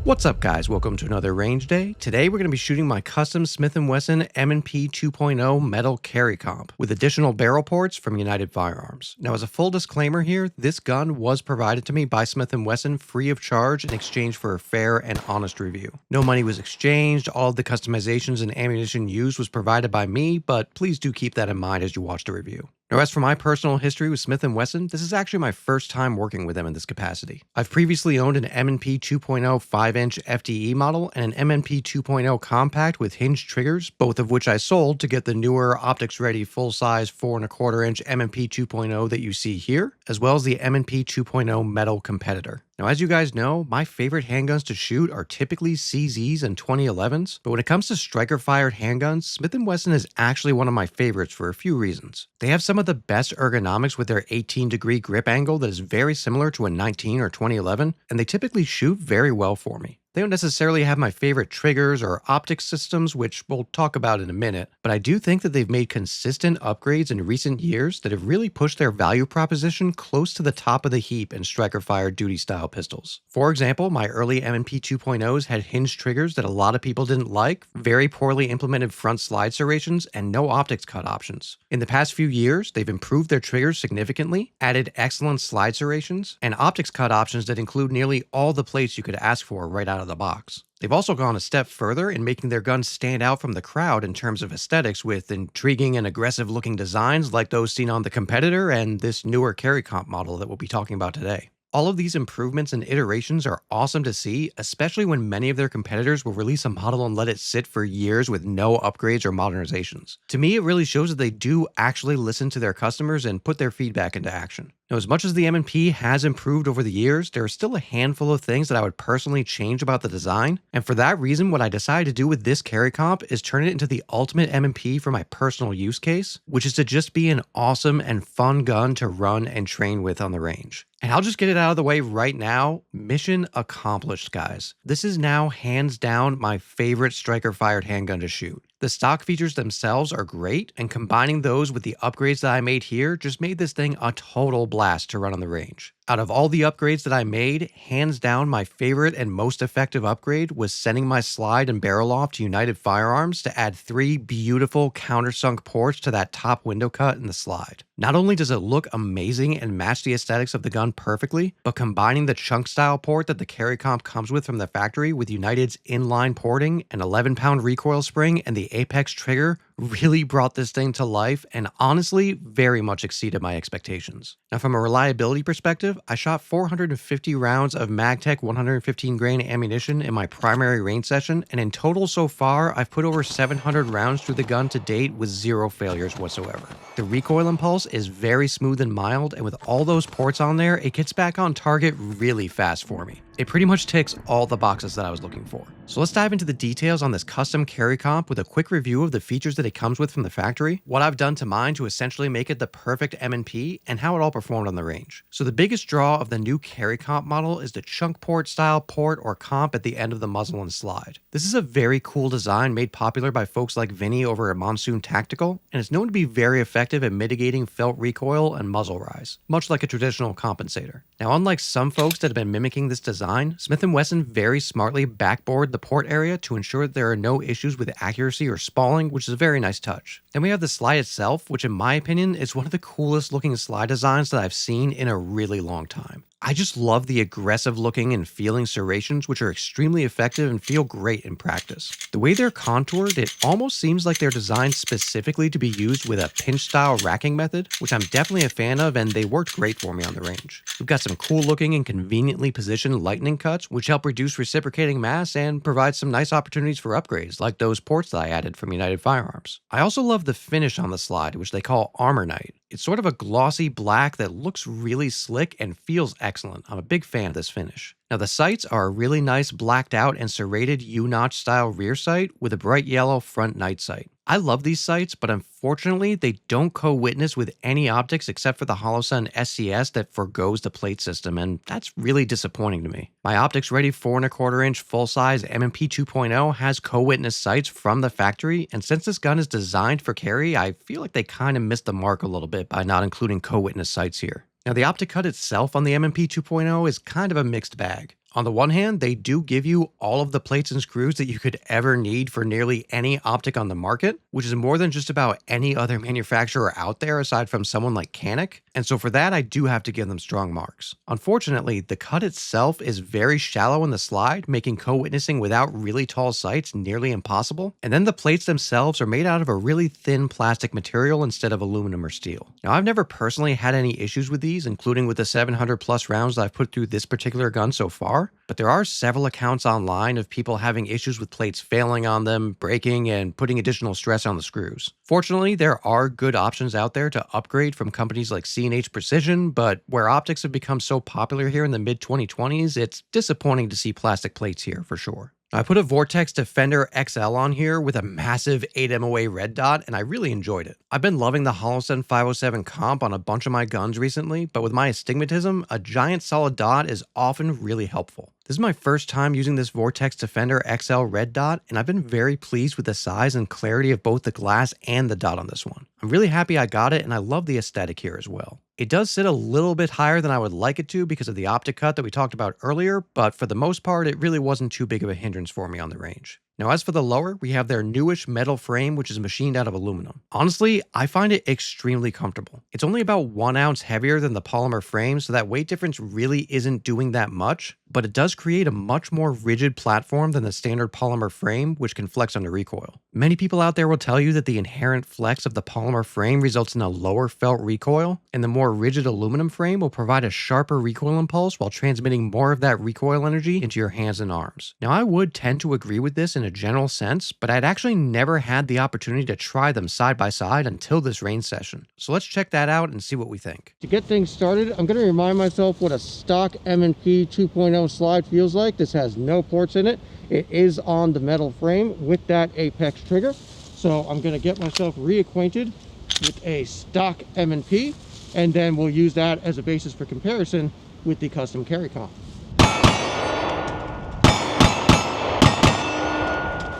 What's up, guys? Welcome to another range day. Today we're going to be shooting my custom Smith and Wesson M&P 2.0 metal carry comp with additional barrel ports from United Firearms. Now, as a full disclaimer here, this gun was provided to me by Smith and Wesson free of charge in exchange for a fair and honest review. No money was exchanged, all of the customizations and ammunition used was provided by me, but please do keep that in mind as you watch the review. Now, as for my personal history with Smith & Wesson, this is actually my first time working with them in this capacity. I've previously owned an M&P 2.0 5-inch FDE model and an M&P 2.0 compact with hinged triggers, both of which I sold to get the newer optics-ready full-size 4¼ inch M&P 2.0 that you see here, as well as the M&P 2.0 metal competitor. Now, as you guys know, my favorite handguns to shoot are typically CZs and 2011s, but when it comes to striker-fired handguns, Smith & Wesson is actually one of my favorites for a few reasons. They have some of the best ergonomics with their 18-degree grip angle that is very similar to a 19 or 2011, and they typically shoot very well for me. They don't necessarily have my favorite triggers or optics systems, which we'll talk about in a minute, but I do think that they've made consistent upgrades in recent years that have really pushed their value proposition close to the top of the heap in striker-fired duty-style pistols. For example, my early M&P 2.0s had hinged triggers that a lot of people didn't like, very poorly implemented front slide serrations, and no optics cut options. In the past few years, they've improved their triggers significantly, added excellent slide serrations, and optics cut options that include nearly all the plates you could ask for right out of the box. They've also gone a step further in making their guns stand out from the crowd in terms of aesthetics with intriguing and aggressive looking designs like those seen on the competitor and this newer carry comp model that we'll be talking about today. All of these improvements and iterations are awesome to see, especially when many of their competitors will release a model and let it sit for years with no upgrades or modernizations. To me, it really shows that they do actually listen to their customers and put their feedback into action. Now, as much as the M&P has improved over the years, there are still a handful of things that I would personally change about the design, and for that reason, what I decided to do with this carry comp is turn it into the ultimate M&P for my personal use case, which is to just be an awesome and fun gun to run and train with on the range. And I'll just get it out of the way right now. Mission accomplished, guys. This is now hands down my favorite striker-fired handgun to shoot. The stock features themselves are great, and combining those with the upgrades that I made here just made this thing a total blast to run on the range. Out of all the upgrades that I made, hands down my favorite and most effective upgrade was sending my slide and barrel off to United Firearms to add 3 beautiful countersunk ports to that top window cut in the slide. Not only does it look amazing and match the aesthetics of the gun perfectly, but combining the chunk style port that the carry comp comes with from the factory with United's inline porting, an 11-pound recoil spring, and the Apex trigger really brought this thing to life and honestly very much exceeded my expectations. Now, from a reliability perspective, I shot 450 rounds of MagTech 115 grain ammunition in my primary range session, and in total so far, I've put over 700 rounds through the gun to date with 0 failures whatsoever. The recoil impulse is very smooth and mild, and with all those ports on there, it gets back on target really fast for me. It pretty much ticks all the boxes that I was looking for. So let's dive into the details on this custom carry comp with a quick review of the features that it comes with from the factory, what I've done to mine to essentially make it the perfect M&P, and how it all performed on the range. So the biggest draw of the new carry comp model is the chunk port style port or comp at the end of the muzzle and slide. This is a very cool design made popular by folks like Vinny over at Monsoon Tactical, and it's known to be very effective at mitigating felt recoil and muzzle rise, much like a traditional compensator. Now, unlike some folks that have been mimicking this design, Smith & Wesson very smartly backboard the port area to ensure that there are no issues with accuracy or spalling, which is a very nice touch. Then we have the slide itself, which in my opinion is one of the coolest looking slide designs that I've seen in a really long time. I just love the aggressive looking and feeling serrations, which are extremely effective and feel great in practice. The way they're contoured, it almost seems like they're designed specifically to be used with a pinch style racking method, which I'm definitely a fan of, and they worked great for me on the range. We've got some cool looking and conveniently positioned lightning cuts, which help reduce reciprocating mass and provide some nice opportunities for upgrades, like those ports that I added from United Firearms. I also love the finish on the slide, which they call Armor Night. It's sort of a glossy black that looks really slick and feels excellent. I'm a big fan of this finish. Now, the sights are a really nice blacked out and serrated U-notch style rear sight with a bright yellow front night sight. I love these sights, but unfortunately, they don't co-witness with any optics except for the HoloSun SCS that forgoes the plate system, and that's really disappointing to me. My optics-ready 4¼ inch full-size M&P 2.0 has co-witness sights from the factory, and since this gun is designed for carry, I feel like they kind of missed the mark a little bit by not including co-witness sights here. Now, the optic cut itself on the M&P 2.0 is kind of a mixed bag. On the one hand, they do give you all of the plates and screws that you could ever need for nearly any optic on the market, which is more than just about any other manufacturer out there aside from someone like Canik, and so for that I do have to give them strong marks. Unfortunately, the cut itself is very shallow in the slide, making co-witnessing without really tall sights nearly impossible, and then the plates themselves are made out of a really thin plastic material instead of aluminum or steel. Now, I've never personally had any issues with these, including with the 700 plus rounds that I've put through this particular gun so far, but there are several accounts online of people having issues with plates failing on them, breaking, and putting additional stress on the screws. Fortunately, there are good options out there to upgrade from companies like C&H Precision, but where optics have become so popular here in the mid-2020s, it's disappointing to see plastic plates here for sure. I put a Vortex Defender XL on here with a massive 8 MOA red dot, and I really enjoyed it. I've been loving the Holosun 507 comp on a bunch of my guns recently, but with my astigmatism, a giant solid dot is often really helpful. This is my first time using this Vortex Defender XL red dot, and I've been very pleased with the size and clarity of both the glass and the dot on this one. I'm really happy I got it, and I love the aesthetic here as well. It does sit a little bit higher than I would like it to because of the optic cut that we talked about earlier, but for the most part, it really wasn't too big of a hindrance for me on the range. Now, as for the lower, we have their newish metal frame, which is machined out of aluminum. Honestly, I find it extremely comfortable. It's only about 1 ounce heavier than the polymer frame, so that weight difference really isn't doing that much, but it does create a much more rigid platform than the standard polymer frame, which can flex under recoil. Many people out there will tell you that the inherent flex of the polymer frame results in a lower felt recoil, and the more rigid aluminum frame will provide a sharper recoil impulse while transmitting more of that recoil energy into your hands and arms. Now, I would tend to agree with this in a general sense, but I'd actually never had the opportunity to try them side by side until this range session. So let's check that out and see what we think. To get things started, I'm going to remind myself what a stock M&P 2.0 slide feels like. This has no ports in it. It is on the metal frame with that apex trigger. So I'm going to get myself reacquainted with a stock M&P, and then we'll use that as a basis for comparison with the custom carry comp.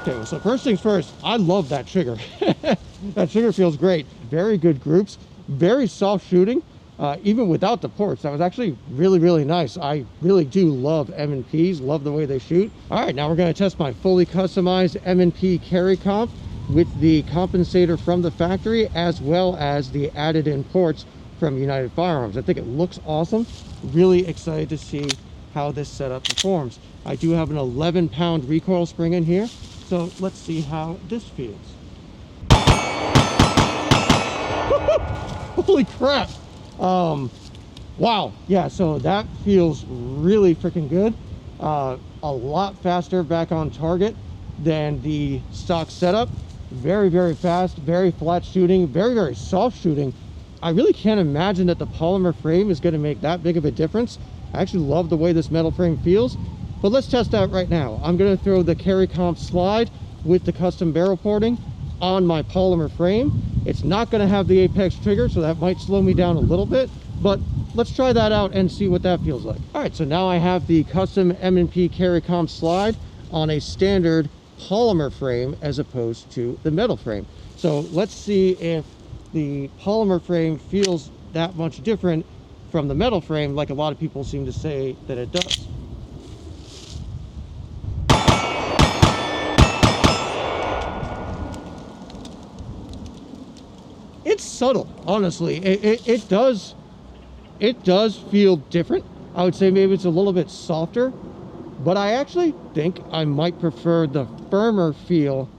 Okay, well, so first things first, I love that trigger. That trigger feels great. Very good groups, very soft shooting, even without the ports. That was actually really, really nice. I really do love M&Ps, love the way they shoot. All right, now we're gonna test my fully customized M&P carry comp with the compensator from the factory, as well as the added in ports from United Firearms. I think it looks awesome. Really excited to see how this setup performs. I do have an 11-pound recoil spring in here, so let's see how this feels. Holy crap! Wow, yeah, so that feels really freaking good. A lot faster back on target than the stock setup. Very, very fast, very flat shooting, very, very soft shooting. I really can't imagine that the polymer frame is going to make that big of a difference. I actually love the way this metal frame feels, but let's test out right now. I'm going to throw the carry comp slide with the custom barrel porting on my polymer frame. It's not going to have the apex trigger, so that might slow me down a little bit, but let's try that out and see what that feels like. All right, so now I have the custom M&P carry comp slide on a standard polymer frame as opposed to the metal frame. So let's see if the polymer frame feels that much different from the metal frame, like a lot of people seem to say that it does. It's subtle, honestly. It does feel different. I would say maybe it's a little bit softer, but I actually think I might prefer the firmer feel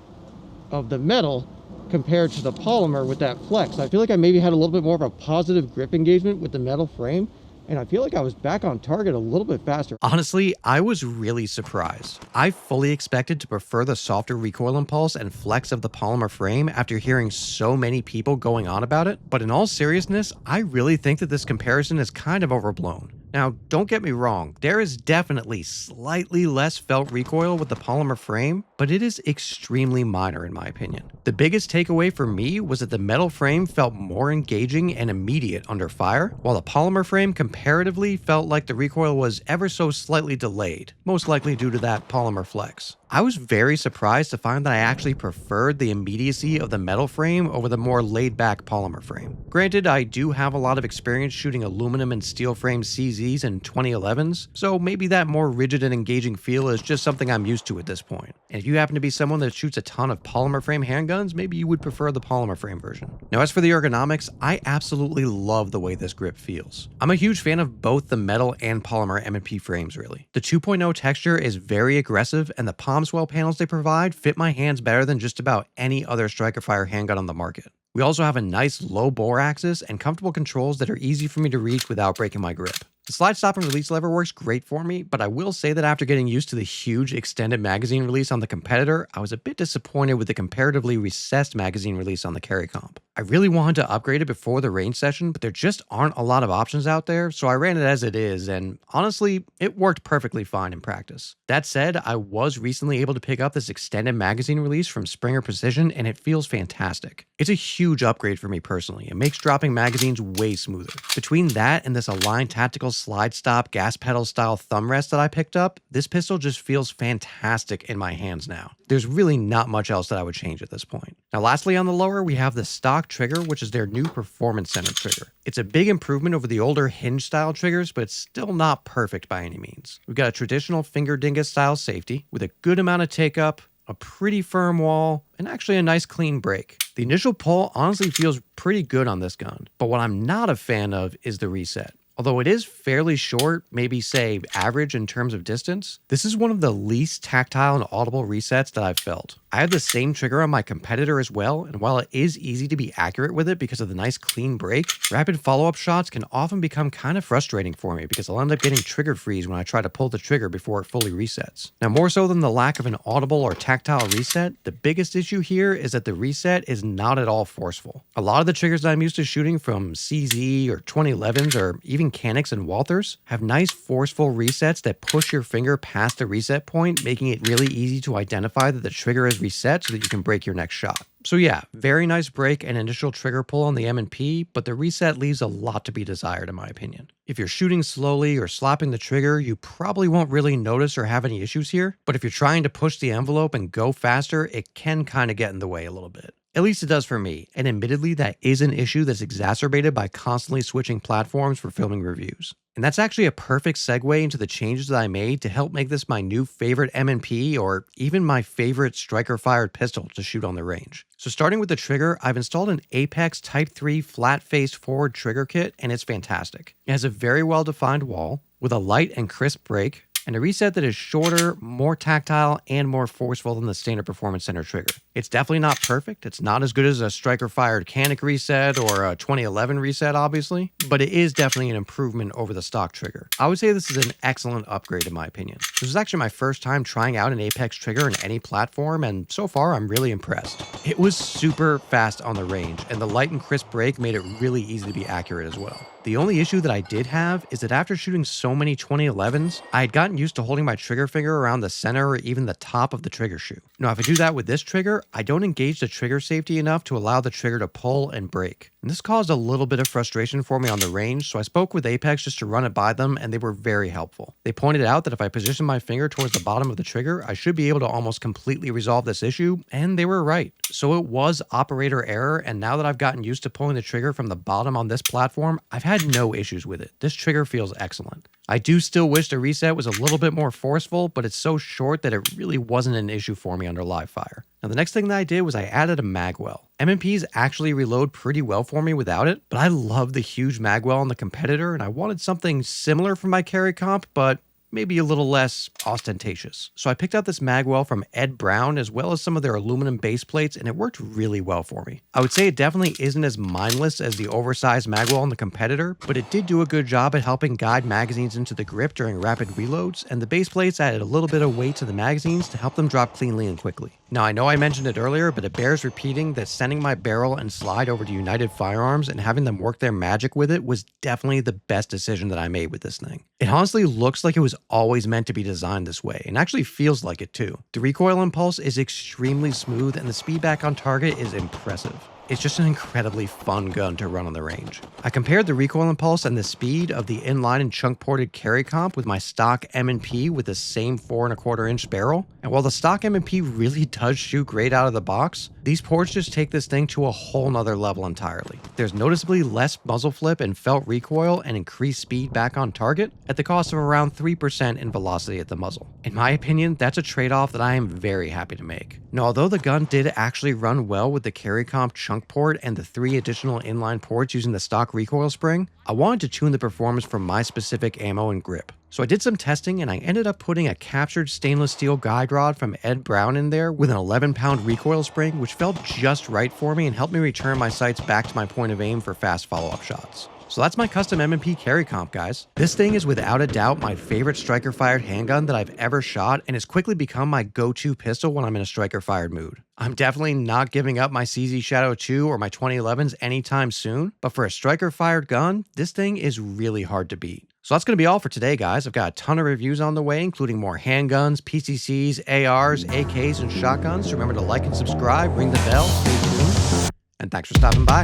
of the metal compared to the polymer with that flex. I feel like I maybe had a little bit more of a positive grip engagement with the metal frame, and I feel like I was back on target a little bit faster. Honestly, I was really surprised. I fully expected to prefer the softer recoil impulse and flex of the polymer frame after hearing so many people going on about it, but in all seriousness, I really think that this comparison is kind of overblown. Now, don't get me wrong, there is definitely slightly less felt recoil with the polymer frame, but it is extremely minor in my opinion. The biggest takeaway for me was that the metal frame felt more engaging and immediate under fire, while the polymer frame comparatively felt like the recoil was ever so slightly delayed, most likely due to that polymer flex. I was very surprised to find that I actually preferred the immediacy of the metal frame over the more laid-back polymer frame. Granted, I do have a lot of experience shooting aluminum and steel frame CZs and 2011s, so maybe that more rigid and engaging feel is just something I'm used to at this point. And if you happen to be someone that shoots a ton of polymer frame handguns, maybe you would prefer the polymer frame version. Now, as for the ergonomics, I absolutely love the way this grip feels. I'm a huge fan of both the metal and polymer M&P frames, really. The 2.0 texture is very aggressive, and the palm swell panels they provide fit my hands better than just about any other striker fire handgun on the market. We also have a nice low bore axis and comfortable controls that are easy for me to reach without breaking my grip. The slide stop and release lever works great for me, but I will say that after getting used to the huge extended magazine release on the competitor, I was a bit disappointed with the comparatively recessed magazine release on the carry comp. I really wanted to upgrade it before the range session, but there just aren't a lot of options out there, so I ran it as it is, and honestly, it worked perfectly fine in practice. That said, I was recently able to pick up this extended magazine release from Springer Precision, and it feels fantastic. It's a huge upgrade for me personally. It makes dropping magazines way smoother. Between that and this Align Tactical slide stop gas pedal style thumb rest that I picked up, this pistol just feels fantastic in my hands now. There's really not much else that I would change at this point. Now lastly on the lower, we have the stock trigger, which is their new performance center trigger. It's a big improvement over the older hinge style triggers, but it's still not perfect by any means. We've got a traditional finger dingus style safety with a good amount of take up, a pretty firm wall, and actually a nice clean break. The initial pull honestly feels pretty good on this gun, but what I'm not a fan of is the reset. Although it is fairly short, maybe say average in terms of distance, this is one of the least tactile and audible resets that I've felt. I have the same trigger on my competitor as well, and while it is easy to be accurate with it because of the nice clean break, rapid follow-up shots can often become kind of frustrating for me because I'll end up getting trigger freeze when I try to pull the trigger before it fully resets. Now more so than the lack of an audible or tactile reset, the biggest issue here is that the reset is not at all forceful. A lot of the triggers that I'm used to shooting from CZ or 2011s or even Canics and Walthers have nice forceful resets that push your finger past the reset point, making it really easy to identify that the trigger is reset so that you can break your next shot. So yeah, very nice break and initial trigger pull on the M&P, but the reset leaves a lot to be desired in my opinion. If you're shooting slowly or slapping the trigger, you probably won't really notice or have any issues here, but if you're trying to push the envelope and go faster, it can kind of get in the way a little bit. At least it does for me, and admittedly that is an issue that's exacerbated by constantly switching platforms for filming reviews. And that's actually a perfect segue into the changes that I made to help make this my new favorite M&P or even my favorite striker-fired pistol to shoot on the range. So starting with the trigger, I've installed an Apex Type 3 flat-faced forward trigger kit, and it's fantastic. It has a very well-defined wall with a light and crisp break, and a reset that is shorter, more tactile, and more forceful than the standard performance center trigger. It's definitely not perfect. It's not as good as a striker-fired Canic reset or a 2011 reset, obviously, but it is definitely an improvement over the stock trigger. I would say this is an excellent upgrade in my opinion. This is actually my first time trying out an Apex trigger in any platform, and so far I'm really impressed. It was super fast on the range, and the light and crisp break made it really easy to be accurate as well. The only issue that I did have is that after shooting so many 2011s, I had gotten used to holding my trigger finger around the center or even the top of the trigger shoe. Now, if I do that with this trigger, I don't engage the trigger safety enough to allow the trigger to pull and break. And this caused a little bit of frustration for me on the range, so I spoke with Apex just to run it by them, and they were very helpful. They pointed out that if I position my finger towards the bottom of the trigger, I should be able to almost completely resolve this issue, and they were right. So it was operator error, and now that I've gotten used to pulling the trigger from the bottom on this platform, I've had no issues with it. This trigger feels excellent. I do still wish the reset was a little bit more forceful, but it's so short that it really wasn't an issue for me under live fire. Now the next thing that I did was I added a magwell. M&Ps actually reload pretty well for me without it, but I love the huge magwell on the competitor and I wanted something similar for my carry comp, but maybe a little less ostentatious. So I picked out this magwell from Ed Brown as well as some of their aluminum base plates, and it worked really well for me. I would say it definitely isn't as mindless as the oversized magwell on the competitor, but it did do a good job at helping guide magazines into the grip during rapid reloads, and the base plates added a little bit of weight to the magazines to help them drop cleanly and quickly. Now I know I mentioned it earlier, but it bears repeating that sending my barrel and slide over to United Firearms and having them work their magic with it was definitely the best decision that I made with this thing. It honestly looks like it was always meant to be designed this way, and actually feels like it too. The recoil impulse is extremely smooth and the speed back on target is impressive. it's just an incredibly fun gun to run on the range. I compared the recoil impulse and the speed of the inline and chunk-ported carry comp with my stock M&P with the same 4¼ inch barrel, and while the stock M&P really does shoot great out of the box, these ports just take this thing to a whole nother level entirely. There's noticeably less muzzle flip and felt recoil and increased speed back on target at the cost of around 3% in velocity at the muzzle. In my opinion, that's a trade-off that I am very happy to make. Now, although the gun did actually run well with the carry comp chunk port and the 3 additional inline ports using the stock recoil spring, I wanted to tune the performance for my specific ammo and grip. So I did some testing and I ended up putting a captured stainless steel guide rod from Ed Brown in there with an 11-pound recoil spring, which felt just right for me and helped me return my sights back to my point of aim for fast follow-up shots. So that's my custom M&P carry comp, guys. This thing is without a doubt my favorite striker-fired handgun that I've ever shot and has quickly become my go-to pistol when I'm in a striker-fired mood. I'm definitely not giving up my CZ Shadow 2 or my 2011s anytime soon, but for a striker-fired gun, this thing is really hard to beat. So that's going to be all for today, guys. I've got a ton of reviews on the way, including more handguns, PCCs, ARs, AKs, and shotguns. So remember to like and subscribe, ring the bell, stay tuned, and thanks for stopping by.